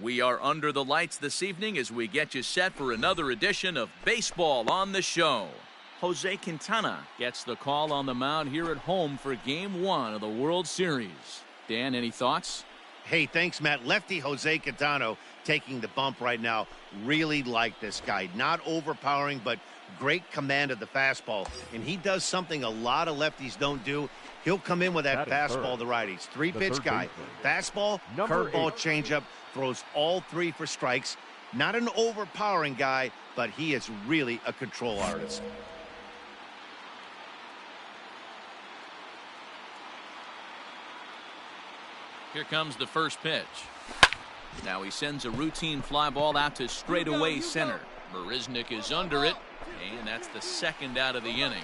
We are under the lights this evening as we get you set for another edition of Baseball on the Show. Jose Quintana gets the call on the mound here at home for Game 1 of the World Series. Dan, any thoughts? Hey, thanks, Matt. Lefty Jose Quintana taking the bump right now. Really like this guy. Not overpowering, but great command of the fastball. And he does something a lot of lefties don't do. He'll come in with that fastball to righties. Three-pitch guy. Fastball, curveball, changeup. Throws all three for strikes. Not an overpowering guy, but he is really a control artist. Here comes the first pitch. Now he sends a routine fly ball out to straightaway center. Marisnick is under it, and that's the second out of the inning.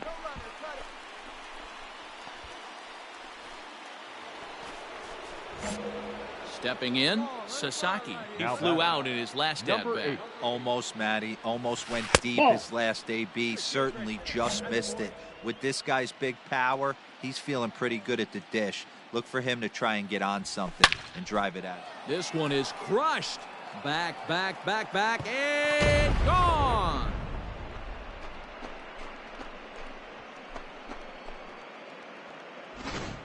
Stepping in, Sasaki. He flew out in his last at-bat. Almost, Matty. Almost went deep his last AB. Certainly just missed it. With this guy's big power, he's feeling pretty good at the dish. Look for him to try and get on something and drive it out. This one is crushed. Back, and gone.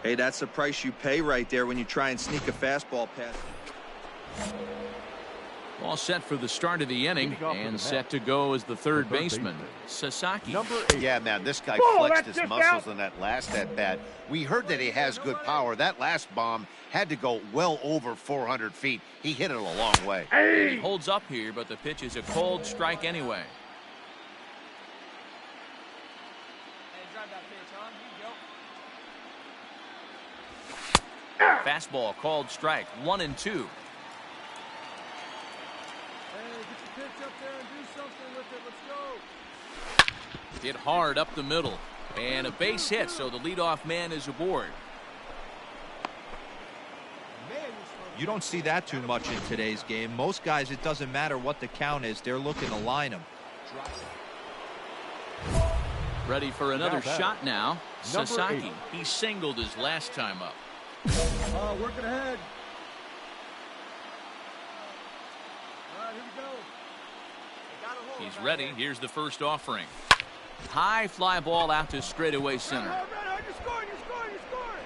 Hey, that's the price you pay right there when you try and sneak a fastball past. All set for the start of the inning and set to go as the third baseman, Sasaki. Yeah, man, this guy flexed his muscles in that last at-bat. We heard that he has good power. That last bomb had to go well over 400 feet. He hit it a long way. He holds up here, but the pitch is a cold strike anyway. Fastball called strike, 1-2. Hit hard up the middle, and a base hit, so the leadoff man is aboard. You don't see that too much in today's game. Most guys, it doesn't matter what the count is, they're looking to line them. Ready for another shot now. Sasaki. He singled his last time up. Working ahead. All right, here we go. He's ready. Here's the first offering. High fly ball out to straightaway center. You're scoring.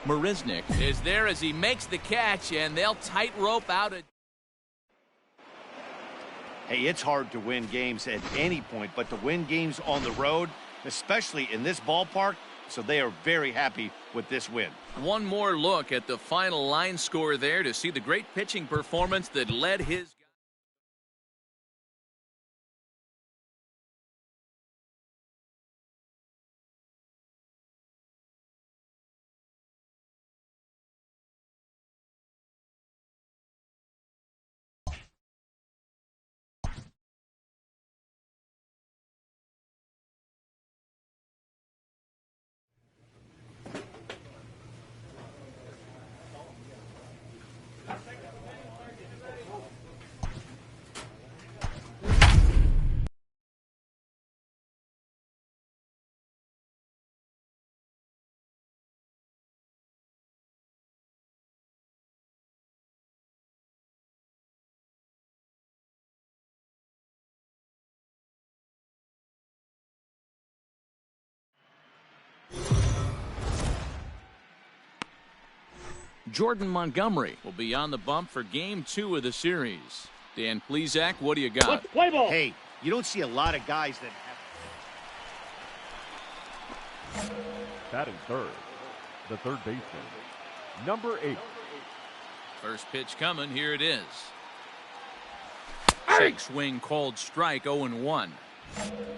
Marisnick is there as he makes the catch, and they'll tightrope out a. Hey, it's hard to win games at any point, but to win games on the road, especially in this ballpark, so they are very happy with this win. One more look at the final line score there to see the great pitching performance that led his. Jordan Montgomery will be on the bump for Game 2 of the series. Dan Plesac, what do you got? Let's play ball. Hey, you don't see a lot of guys that have. Batting third, the third baseman, number 8. First pitch coming. Here it is. Check swing called strike, 0-1.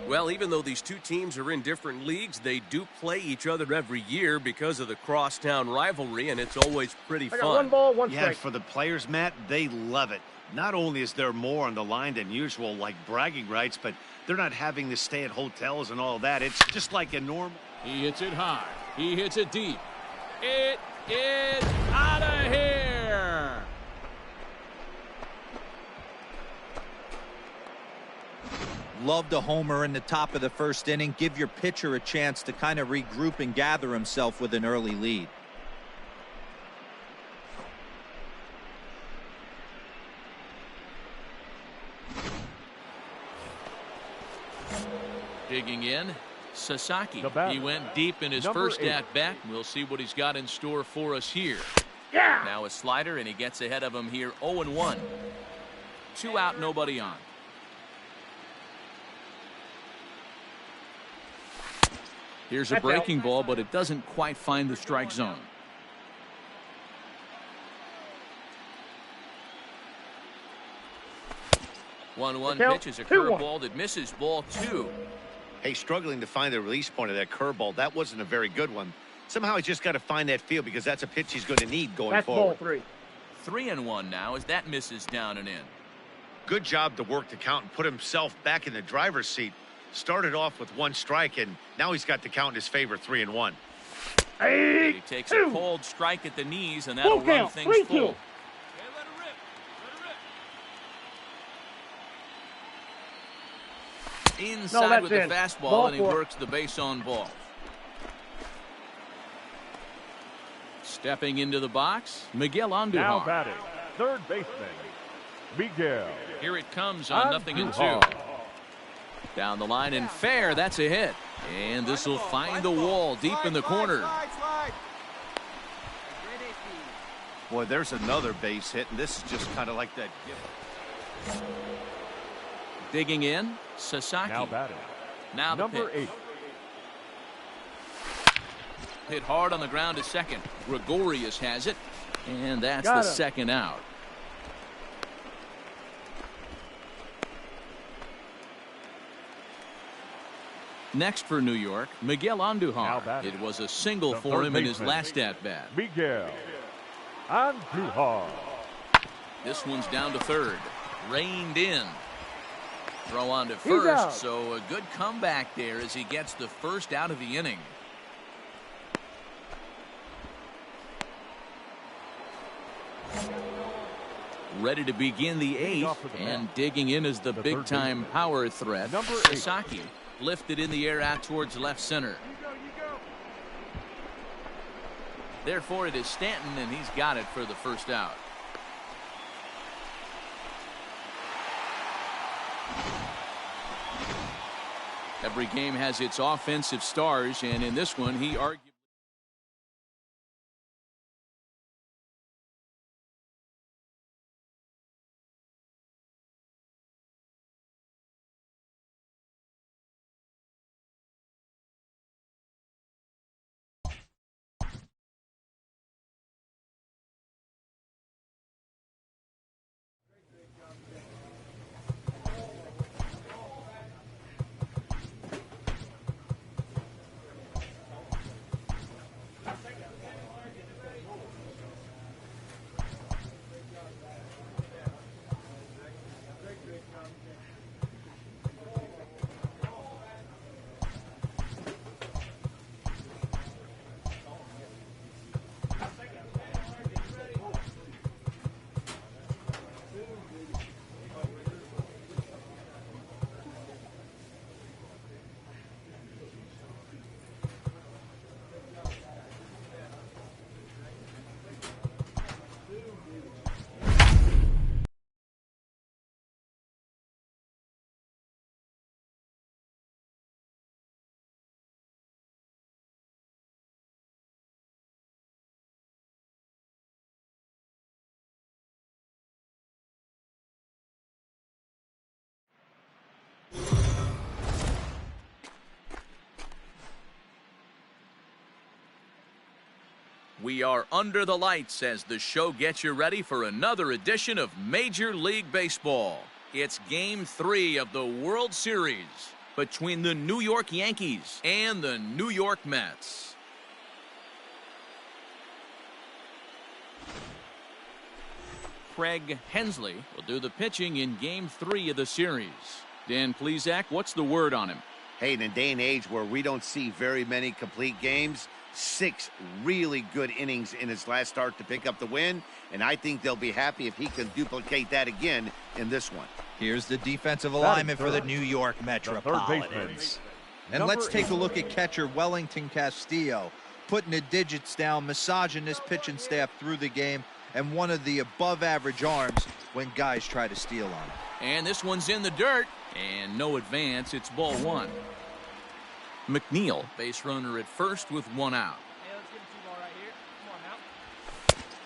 Well, even though these two teams are in different leagues, they do play each other every year because of the crosstown rivalry, and it's always pretty fun. One ball, one strike. Yeah, for the players, Matt, they love it. Not only is there more on the line than usual, like bragging rights, but they're not having to stay at hotels and all that. It's just like a normal. He hits it high. He hits it deep. It is out of here. Love the homer in the top of the first inning. Give your pitcher a chance to kind of regroup and gather himself with an early lead. Digging in, Sasaki. The He went deep in his number first 8. at bat. We'll see what he's got in store for us here. Yeah. Now a slider, and he gets ahead of him here 0-1. 2 out, nobody on. Here's a That's breaking out. ball, but it doesn't quite find the strike zone. One pitch is a 2-1. curveball that misses, ball 2. Hey, struggling to find the release point of that curveball. That wasn't a very good one. Somehow he's just got to find that feel because that's a pitch he's going to need going That's forward. ball 3. 3-1 now as that misses down and in. Good job to work the count and put himself back in the driver's seat. Started off with 1 strike, and now he's got the count in his favor, 3-1. He takes a cold strike at the knees, and that'll Full run count, things 3-2. full. Inside that's with the in. fastball, Ball and he 4. works the base on ball. Stepping into the box, Miguel Now Andujar. batting, third baseman, Miguel Here it comes on 0-2. Down the line and fair, that's a hit. And this will find the wall deep in the corner. Boy, there's another base hit, and this is just kind of like that. Digging in, Sasaki. Now batting, Now the number pitch. 8. Hit hard on the ground to second. Gregorius has it, and that's Got the him. second out. Next for New York, Miguel Now Andujar. batting, It was a single the for third him in his baseman. last at bat. Miguel Andujar. This one's down to third. Reined in. Throw on to out. first, so a good comeback there as he gets the first out of the inning. Ready to begin the eighth, off with the and bat. digging in is the The big-time third power threat, Number 8. Sasaki. Lifted in the air out towards left center. Therefore, it is Stanton, and he's got it for the first out. Every game has its offensive stars, and in this one, he argued. We are under the lights as the show gets you ready for another edition of Major League Baseball. It's Game 3 of the World Series between the New York Yankees and the New York Mets. Craig Hensley will do the pitching in Game 3 of the series. Dan Plesac, what's the word on him? Hey, in a day and age where we don't see very many complete games, 6 really good innings in his last start to pick up the win, and I think they'll be happy if he can duplicate that again in this one. Here's the defensive alignment for the New York Metropolitans. baseman, And number let's take 8. a look at catcher Wellington Castillo, putting the digits down, massaging this pitching staff through the game, and one of the above-average arms when guys try to steal on him. And this one's in the dirt, and no advance. It's ball 1. McNeil, base runner at first with one out.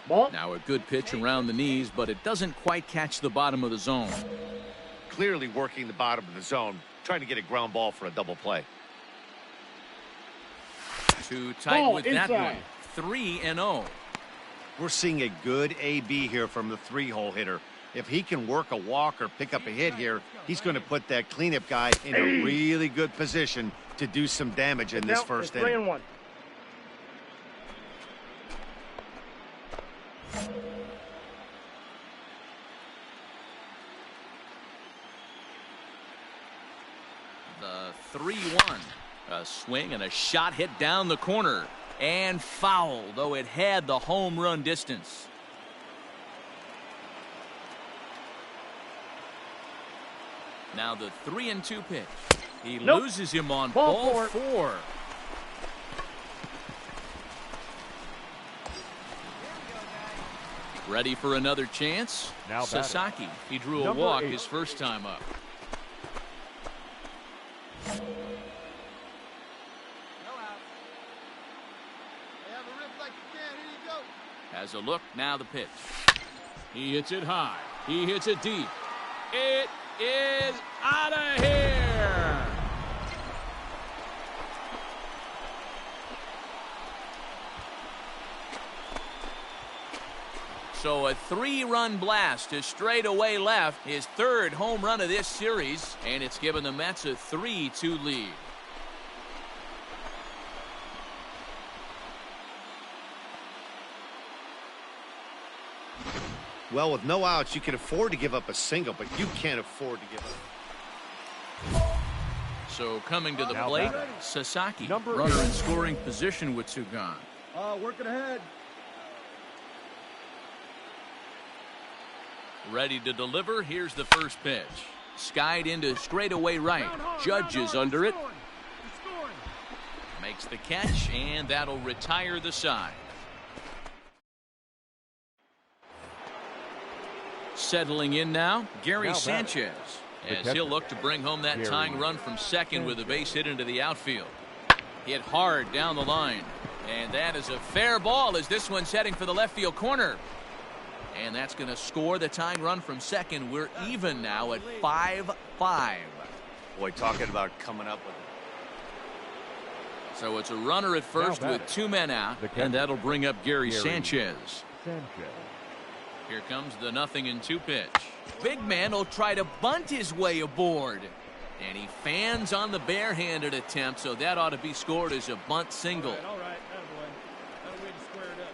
Ball. Now a good pitch around the knees, but it doesn't quite catch the bottom of the zone. Clearly working the bottom of the zone, trying to get a ground ball for a double play. Too tight Ball with inside. that one. 3-0. We're seeing a good AB here from the three-hole hitter. If he can work a walk or pick up a hit here, he's going to put that cleanup guy in a really good position to do some damage in this first inning. 3-1. The 3-1. A swing and a shot hit down the corner. And foul, though it had the home run distance. Now the 3-2 pitch. He loses him on ball 4. Ready for another chance? Now Sasaki. He drew a Number walk 8. his first time up. Has a look, now the pitch. He hits it high. He hits it deep. It is out of here. So a 3-run blast to straightaway left, his third home run of this series, and it's given the Mets a 3-2 lead. Well, with no outs, you can afford to give up a single, but you can't afford to give up. So coming to the Now plate, batting. Sasaki, Number runner 8. in scoring position with two gone. Working ahead. Ready to deliver. Here's the first pitch. Skied into straightaway right. Judge is under it. Makes the catch, and that'll retire the side. Settling in now, Gary Now Sanchez, The as catcher. he'll look to bring home that Gary tying run from second with a base hit into the outfield. Hit hard down the line, and that is a fair ball as this one's heading for the left field corner. And that's going to score the tying run from second. We're even now at 5-5. Boy, talking about coming up with it. So it's a runner at first Now with batting. two men out, The catcher. and that'll bring up Gary Gary Sanchez. Sanchez. Here comes the 0-2 pitch. Big man will try to bunt his way aboard. And he fans on the barehanded attempt, so that ought to be scored as a bunt single. All right. Attaboy. That way to square it up.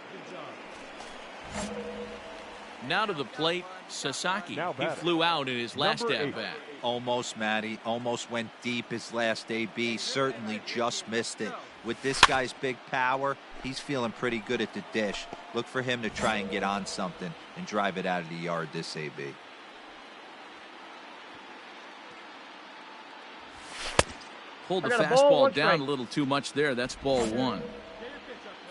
Good job. Now to the plate, Sasaki. Now He batting. flew out in his last Number 8. at-bat. Almost, Matty. Almost went deep his last AB. Certainly just missed it. With this guy's big power, he's feeling pretty good at the dish. Look for him to try and get on something and drive it out of the yard this AB. Pulled the I got a ball, fastball one down strike. a little too much there. That's ball 1.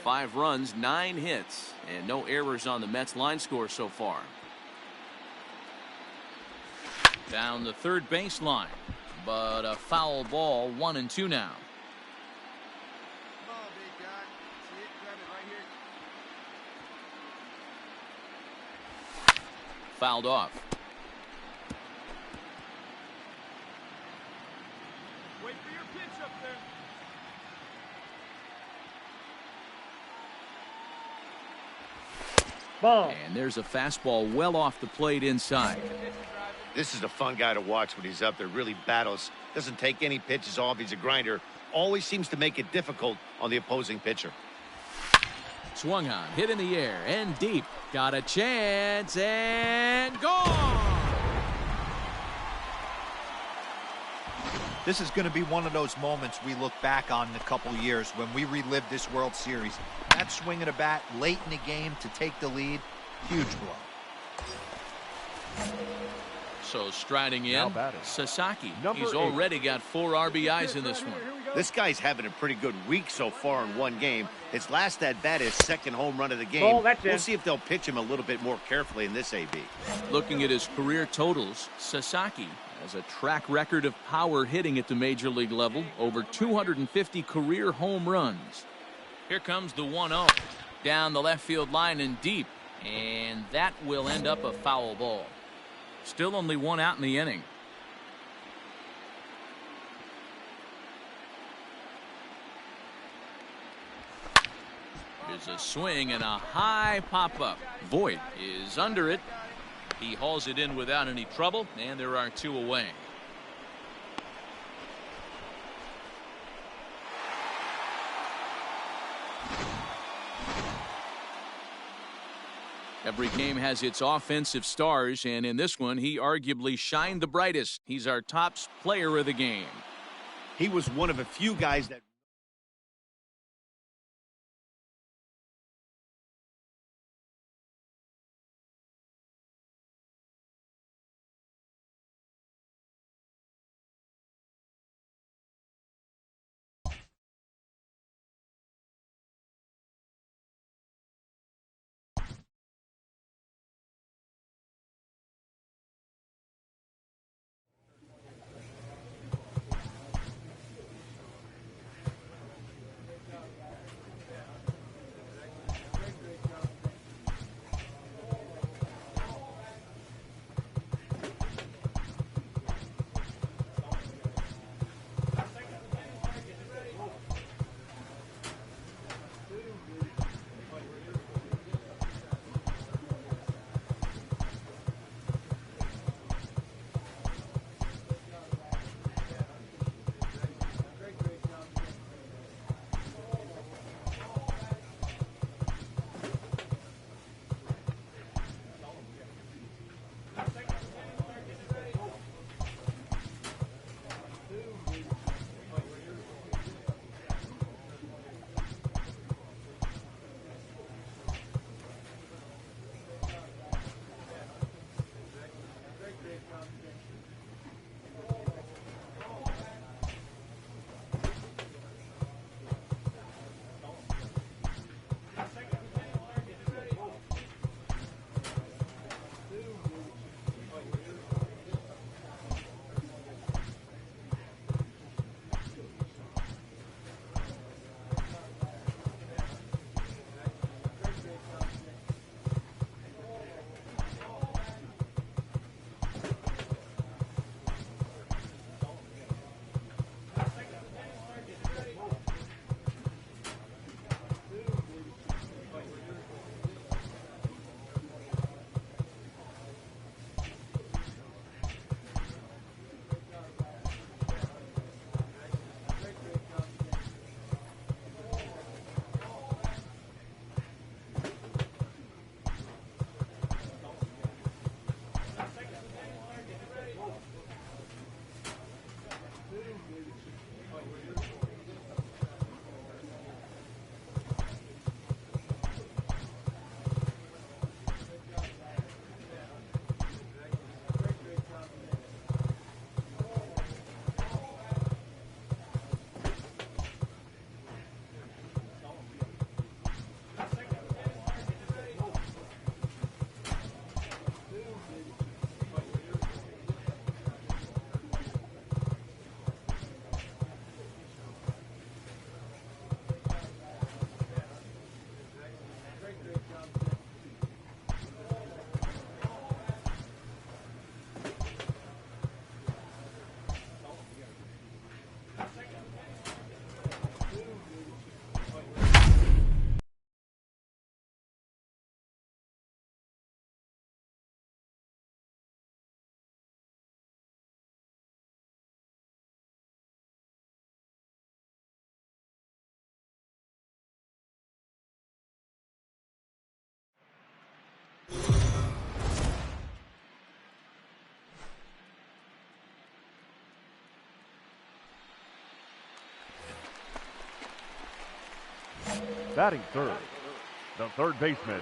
5 runs, 9 hits, and no errors on the Mets line score so far. Down the third baseline, but a foul ball, 1-2 now. Fouled off. Wait for your pitch up there. Ball. And there's a fastball well off the plate inside. This is a fun guy to watch when he's up there. Really battles. Doesn't take any pitches off. He's a grinder. Always seems to make it difficult on the opposing pitcher. Swung on, hit in the air, and deep. Got a chance, and gone! This is going to be one of those moments we look back on in a couple years when we relive this World Series. That swing of the bat late in the game to take the lead, huge blow. So striding Now in, batting. Sasaki. Number He's 8. already got 4 RBIs in this one. This guy's having a pretty good week so far in one game. His last at-bat is second home run of the game. Ball, that's We'll in. see if they'll pitch him a little bit more carefully in this AB. Looking at his career totals, Sasaki Has a track record of power hitting at the major league level. Over 250 career home runs. Here comes the 1-0. Down the left field line and deep. And that will end up a foul ball. Still only one out in the inning. There's a swing and a high pop-up. Voit is under it. He hauls it in without any trouble, and there are two away. Every game has its offensive stars, and in this one, he arguably shined the brightest. He's our top player of the game. He was one of a few guys that Batting third, the third baseman.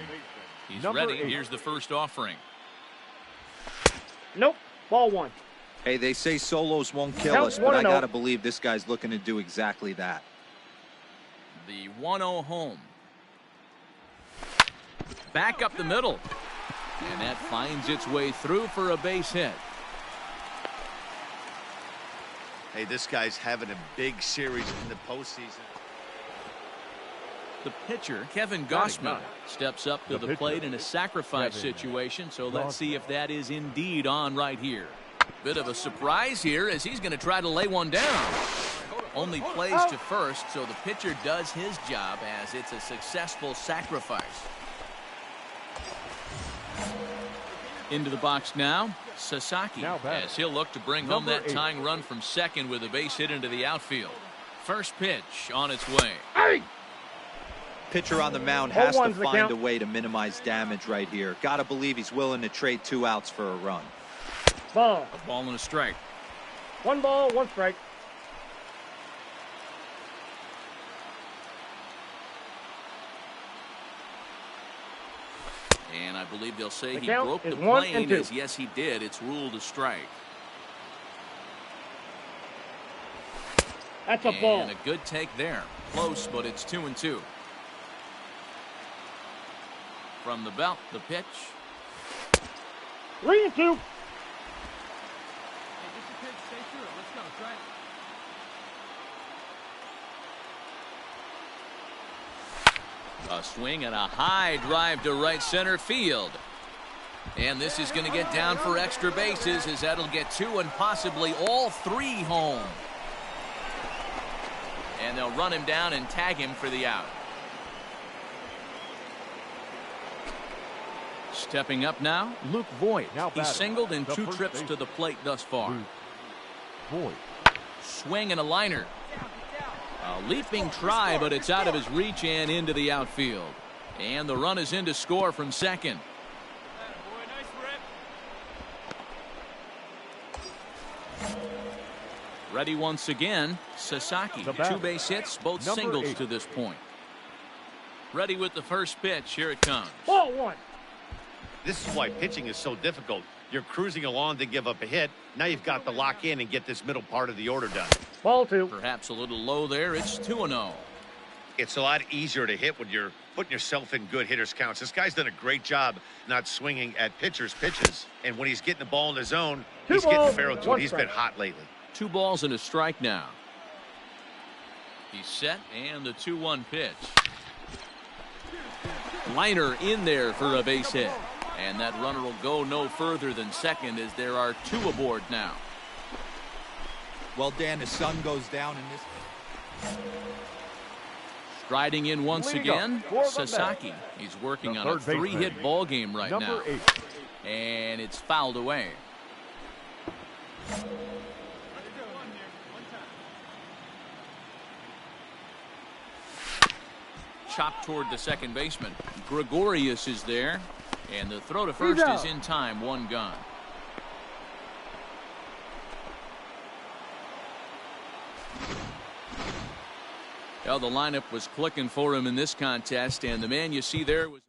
He's number ready. 8. Here's the first offering. Nope. Ball one. Hey, they say solos won't kill Count us, but I 1-0. got to believe this guy's looking to do exactly that. The 1-0 home. Back up the middle. And that finds its way through for a base hit. Hey, this guy's having a big series in the postseason. The pitcher, Kevin Gossman, steps up to the plate in a sacrifice situation, so let's see if that is indeed on right here. Bit of a surprise here as he's going to try to lay one down. Only plays to first, so the pitcher does his job as it's a successful sacrifice. Into the box now, Sasaki, as he'll look to bring home that tying run from second with a base hit into the outfield. First pitch on its way. Pitcher on the mound has to find a way to minimize damage right here. Gotta believe he's willing to trade 2 outs for a run. Ball. A ball and a strike. 1 ball, 1 strike. And I believe they'll say The he count broke the is 1 and plane, 2. as yes, he did. It's ruled a strike. That's a ball. And a good take there. Close, but it's 2-2. From the belt, the pitch. 3-2. A swing and a high drive to right center field. And this is going to get down for extra bases, as that'll get 2 and possibly all 3 home. And they'll run him down and tag him for the out. Stepping up now, Luke Voigt. He's singled in 2 trips to the plate thus far. Voigt. Swing and a liner. A leaping try, but it's out of his reach and into the outfield. And the run is in to score from second. Ready once again, Sasaki. 2 base hits, both singles to this point. Ready with the first pitch. Here it comes. Ball 1. This is why pitching is so difficult. You're cruising along to give up a hit. Now you've got to lock in and get this middle part of the order done. Ball 2. Perhaps a little low there. It's 2-0. It's a lot easier to hit when you're putting yourself in good hitters counts. This guy's done a great job not swinging at pitchers' pitches. And when he's getting the ball in the zone, he's getting the barrel to it. He's been hot lately. 2 balls and a strike now. He's set, and the 2-1 pitch. Liner in there for a base hit. And that runner will go no further than second, as there are 2 aboard now. Well, Dan, the sun goes down in this. Striding in once again, Sasaki. He's working on a 3-hit ball game right now. And it's fouled away. Chopped toward the second baseman. Gregorius is there. And the throw to first is in time. 1 gone. Well, the lineup was clicking for him in this contest, and the man you see there was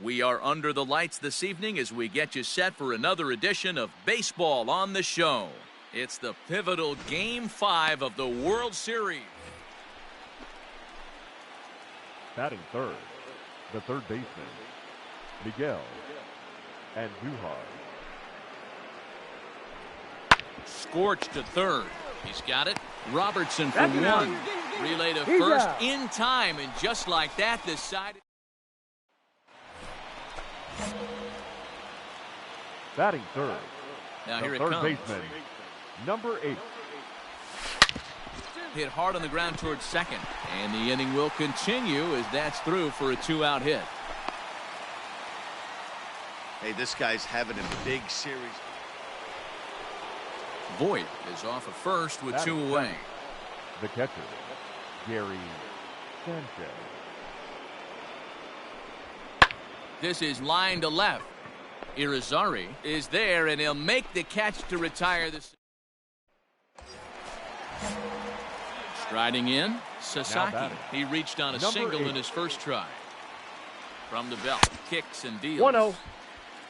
We are under the lights this evening as we get you set for another edition of Baseball on the Show. It's the pivotal Game 5 of the World Series. Batting third, the third baseman, Miguel Andujar. Scorched to third. He's got it. Robertson for one. Relay to first in time, and just like that, this side. Batting third. Now the here it third comes. baseman, number 8. Hit hard on the ground towards second, and the inning will continue as that's through for a 2-out hit. Hey, this guy's having a big series. Voit is off of first with That 2 is away. The catcher, Gary Sanchez. This is line to left. Irizarry is there, and he'll make the catch to retire this. Striding in, Sasaki. He reached on a single in his first try. From the belt, kicks and deals. 1-0.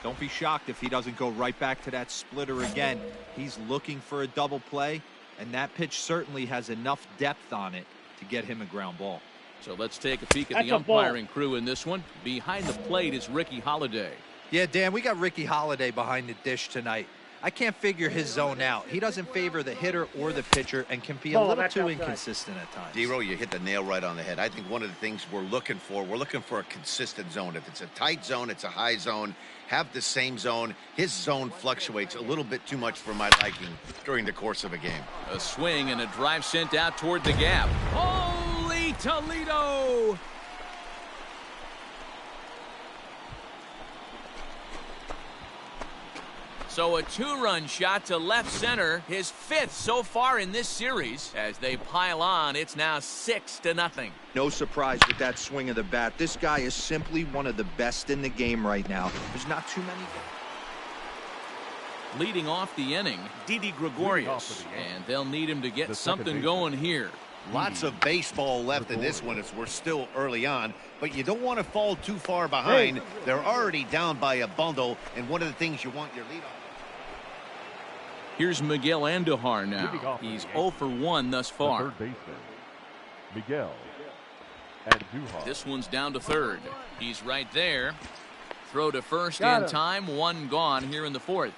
Don't be shocked if he doesn't go right back to that splitter again. He's looking for a double play, and that pitch certainly has enough depth on it to get him a ground ball. So let's take a peek at the umpiring crew in this one. Behind the plate is Ricky Holiday. Yeah, Dan, we got Ricky Holiday behind the dish tonight. I can't figure his zone out. He doesn't favor the hitter or the pitcher and can be a little too inconsistent at times. D-Row, you hit the nail right on the head. I think one of the things we're looking for a consistent zone. If it's a tight zone, it's a high zone. Have the same zone. His zone fluctuates a little bit too much for my liking during the course of a game. A swing and a drive sent out toward the gap. Holy Toledo! So a 2-run shot to left center, his 5th so far in this series. As they pile on, it's now 6-0. No surprise with that swing of the bat. This guy is simply one of the best in the game right now. There's not too many. Leading off the inning, Didi Gregorius. And they'll need him to get something going here. Lots of baseball left in this one as we're still early on, but you don't want to fall too far behind. They're already down by a bundle, and one of the things you want your lead on. Here's Miguel Andujar now. He's 0 for 1 thus far. The third baseman, Miguel Andujar. This one's down to third. He's right there. Throw to first in time. 1 gone here in the 4th.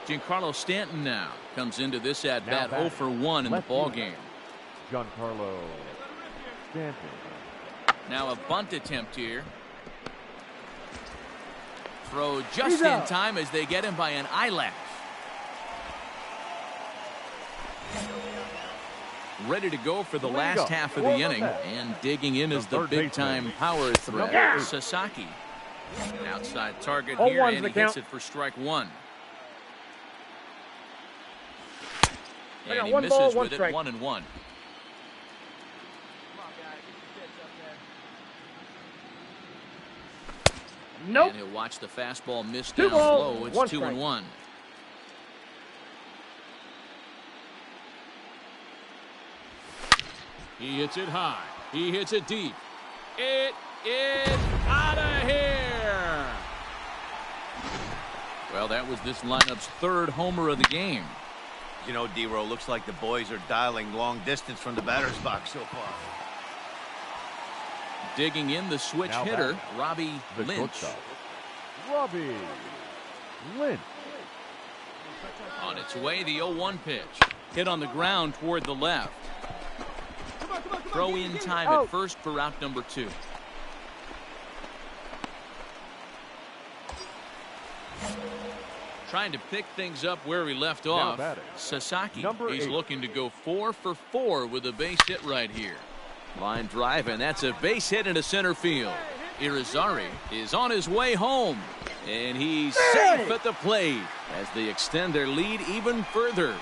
Giancarlo Stanton now comes into this at bat 0 for 1 in the ball game. Giancarlo Stanton. Now a bunt attempt here. Throw just in time as they get him by an eyelash. Ready to go for the last half of the inning, and digging in is the big-time power threat, Sasaki. An outside target here, and he hits it for strike 1. And he misses with it, 1-1. Nope. And he'll watch the fastball miss down low. It's 2-1. He hits it high. He hits it deep. It is out of here. Well, that was this lineup's 3rd homer of the game. You know, D-Row, looks like the boys are dialing long distance from the batter's box so far. Digging in the switch Now hitter, batting, Robbie the Lynch. shortstop, Robbie Lynch. On its way, the 0-1 pitch. Hit on the ground toward the left. Throw in time at first for out number 2. Trying to pick things up where he left off. Sasaki, he's looking to go 4 for 4 with a base hit right here. Line drive, and that's a base hit into center field. Irizarry is on his way home, and he's safe at the plate as they extend their lead even further.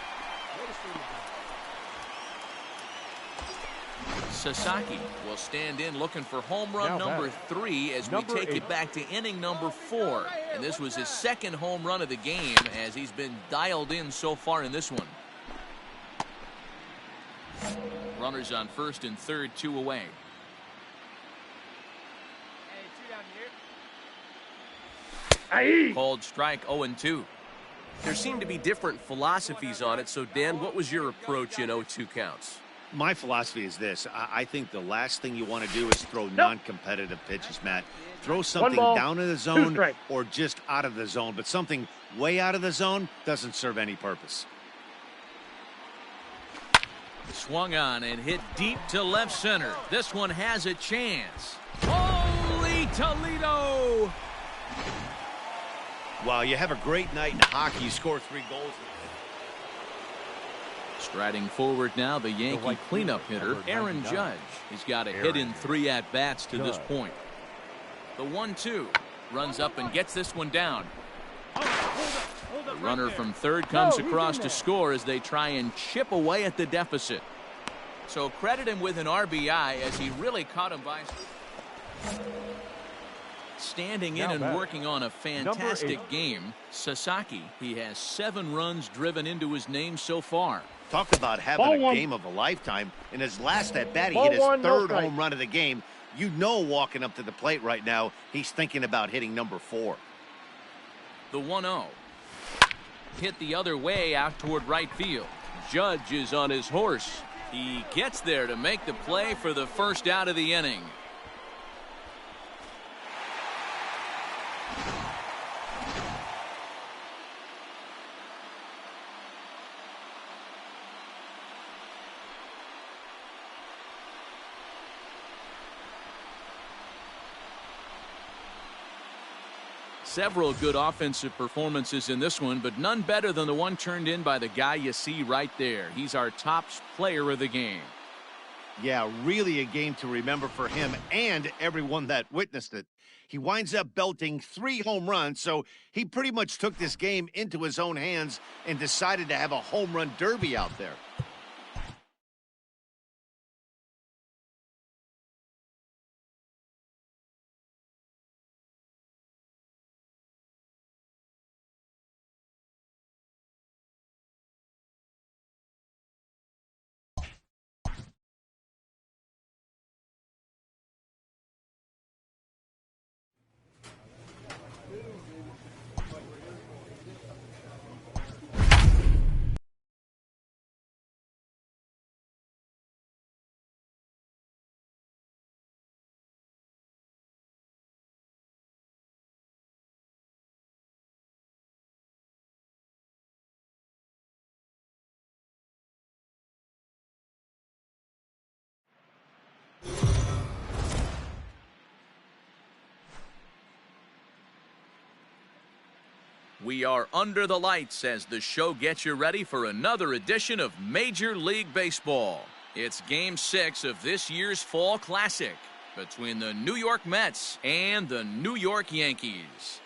Sasaki will stand in looking for home run number 3 as we take it back to inning number 4. And this was his 2nd home run of the game as he's been dialed in so far in this one. Runners on first and third, 2 away. Called strike 0-2. There seem to be different philosophies on it. So, Dan, what was your approach in 0-2 counts? My philosophy is this. I think the last thing you want to do is throw non-competitive pitches, Matt. Throw something down in the zone or just out of the zone, but something way out of the zone doesn't serve any purpose. Swung on and hit deep to left center. This one has a chance. Holy Toledo! Wow, you have a great night in hockey. You score 3 goals. Striding forward now, the Yankee cleanup hitter, Aaron Judge. He's got a hit in 3 at-bats to this point. The 1-2 runs up and gets this one down. The runner from third comes across to score as they try and chip away at the deficit. So credit him with an RBI as he really caught him by standing in and working on a fantastic game. Sasaki, he has 7 runs driven into his name so far. Talk about having a game of a lifetime. In his last at-bat, he hit his 3rd home run of the game. You know, walking up to the plate right now, he's thinking about hitting number 4. The 1-0. Hit the other way out toward right field. Judge is on his horse. He gets there to make the play for the first out of the inning. Several good offensive performances in this one, but none better than the one turned in by the guy you see right there. He's our top player of the game. Yeah, really a game to remember for him and everyone that witnessed it. He winds up belting 3 home runs, so he pretty much took this game into his own hands and decided to have a home run derby out there. We are under the lights as the show gets you ready for another edition of Major League Baseball. It's Game 6 of this year's Fall Classic between the New York Mets and the New York Yankees.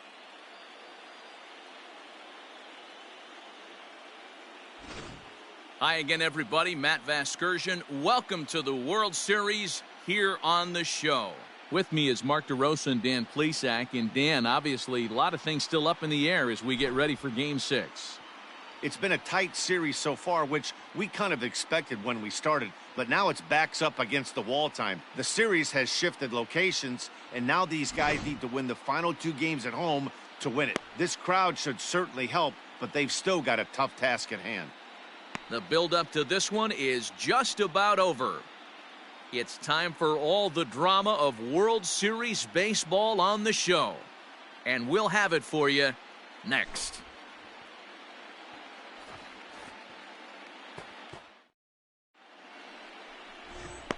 Hi again, everybody. Matt Vasgersian. Welcome to the World Series here on the show. With me is Mark DeRosa and Dan Plesac. And Dan, obviously, a lot of things still up in the air as we get ready for Game 6. It's been a tight series so far, which we kind of expected when we started, but now it's backs up against the wall time. The series has shifted locations, and now these guys need to win the final 2 games at home to win it. This crowd should certainly help, but they've still got a tough task at hand. The build-up to this one is just about over. It's time for all the drama of World Series baseball on the show. And we'll have it for you next.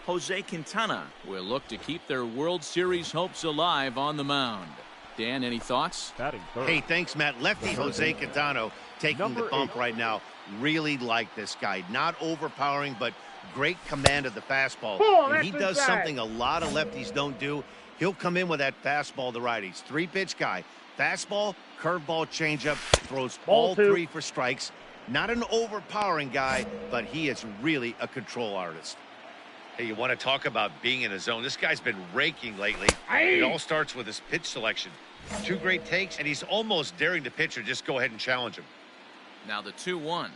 Jose Quintana will look to keep their World Series hopes alive on the mound. Dan, any thoughts? Hey, thanks, Matt. Lefty Jose Quintana taking the bump right now. Really like this guy. Not overpowering, but great command of the fastball. And he does something a lot of lefties don't do. He'll come in with that fastball to righties. 3-pitch guy. Fastball, curveball, changeup. Throws all 3 for strikes. Not an overpowering guy, but he is really a control artist. Hey, you want to talk about being in a zone? This guy's been raking lately. It all starts with his pitch selection. 2 great takes, and he's almost daring the pitcher just go ahead and challenge him. Now the 2-1.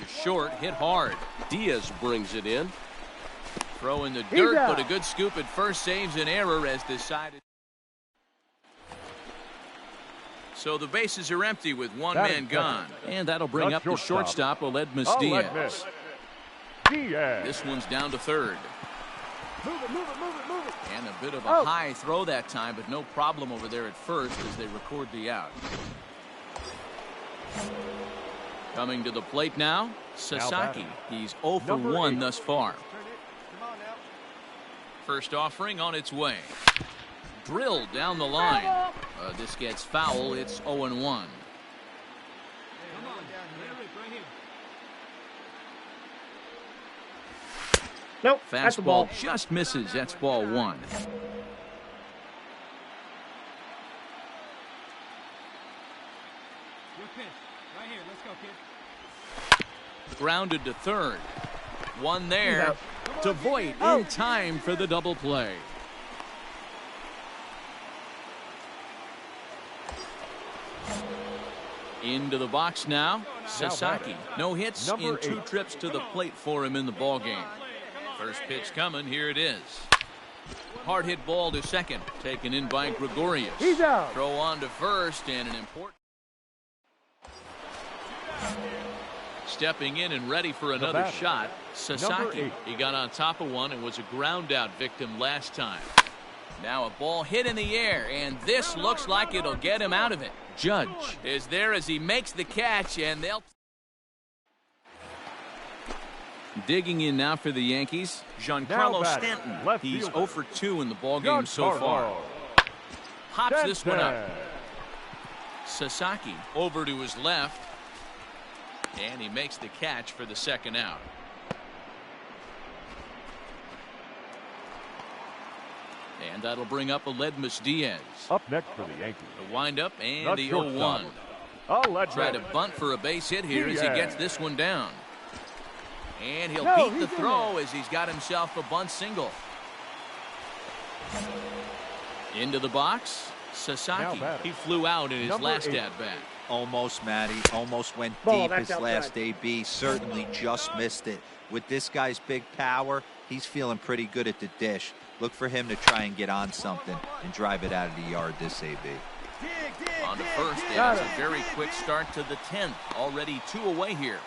Short, hit hard. Diaz brings it in. Throw in the dirt, but a good scoop at first saves an error as decided. So the bases are empty with one man gone. And that'll bring up the shortstop, Aledmus Diaz. Diaz. This one's down to third. Move it, move it, move it, move it. And a bit of a high throw that time, but no problem over there at first as they record the out. Coming to the plate now, Sasaki. He's 0 for 1 thus far. First offering on its way. Drilled down the line. This gets foul. It's 0-1. Nope, that's a ball. Fastball just misses. That's ball 1. Good pitch. Right here. Let's go, kid. Grounded to third. One there to Voit in time for the double play. Into the box now, Sasaki. No hits in 2 trips to the plate for him in the ballgame. First pitch coming, here it is. Hard hit ball to second, taken in by Gregorius. He's out. Throw on to first, and an important. Stepping in and ready for another shot, Sasaki. He got on top of one and was a ground out victim last time. Now a ball hit in the air, and this looks like it'll get him out of it. Judge is there as he makes the catch, and they'll. Digging in now for the Yankees, Giancarlo Stanton. He's 0 for 2 in the ballgame so far. Hops this one up. Sasaki over to his left. And he makes the catch for the second out. And that'll bring up Aledmus Diaz. Up next for the Yankees. The windup and the 0-1. Try to bunt for a base hit here as he gets this one down. And he'll beat the throw as he's got himself a bunt single. Into the box, Sasaki. He flew out in his last at-bat. Almost, Matty. Almost went deep his last AB. Certainly just missed it. With this guy's big power, he's feeling pretty good at the dish. Look for him to try and get on something and drive it out of the yard this AB. On to first, and it's a very quick start to the 10th. Already 2 away here.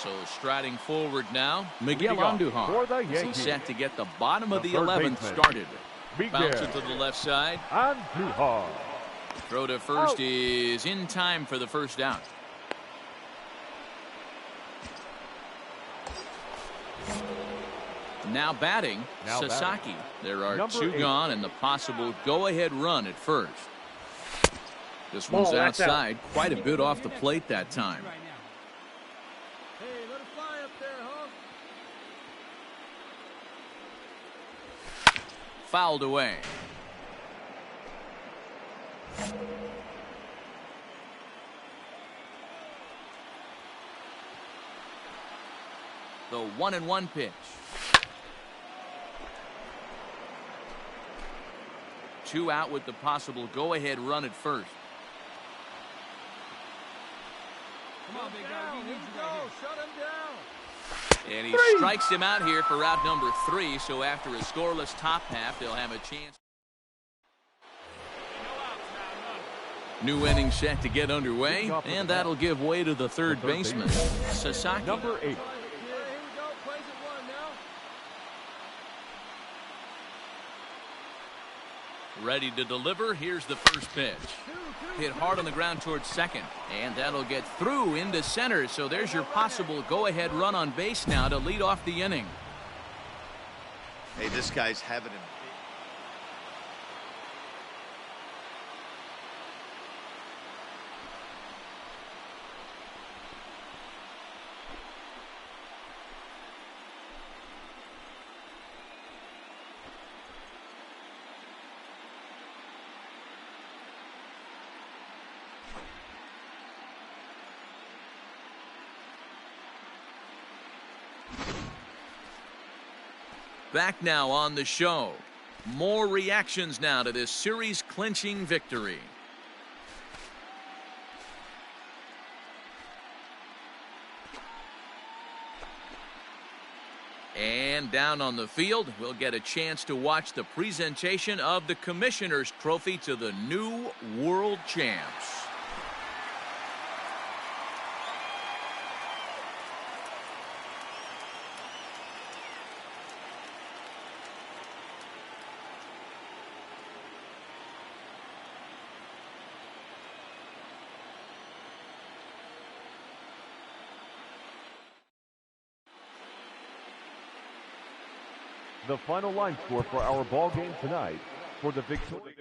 So striding forward now, Miguel Andujar. He's set to get the bottom of the 11th started. Bounce it to the left side. Andujar. Throw to first is in time for the first out. Now batting, Sasaki. There are 2 gone and the possible go-ahead run at first. This one's outside, quite a bit off the plate that time. Hey, let it fly up there, huh? Fouled away. The 1-1 pitch. 2 out with the possible go-ahead run at first. Come on, big guy. We need you right here. Shut him down. And he strikes him out here for out number 3. So after a scoreless top half, they'll have a chance. New inning set to get underway, and that'll give way to the third baseman, Sasaki. Number 8. Ready to deliver. Here's the first pitch. Hit hard on the ground towards second, and that'll get through into center. So there's your possible go-ahead run on base now to lead off the inning. Hey, this guy's having a Back now on the show. More reactions now to this series clinching victory. And down on the field, we'll get a chance to watch the presentation of the Commissioner's Trophy to the new world champs. the final line score for our ball game tonight for the victory.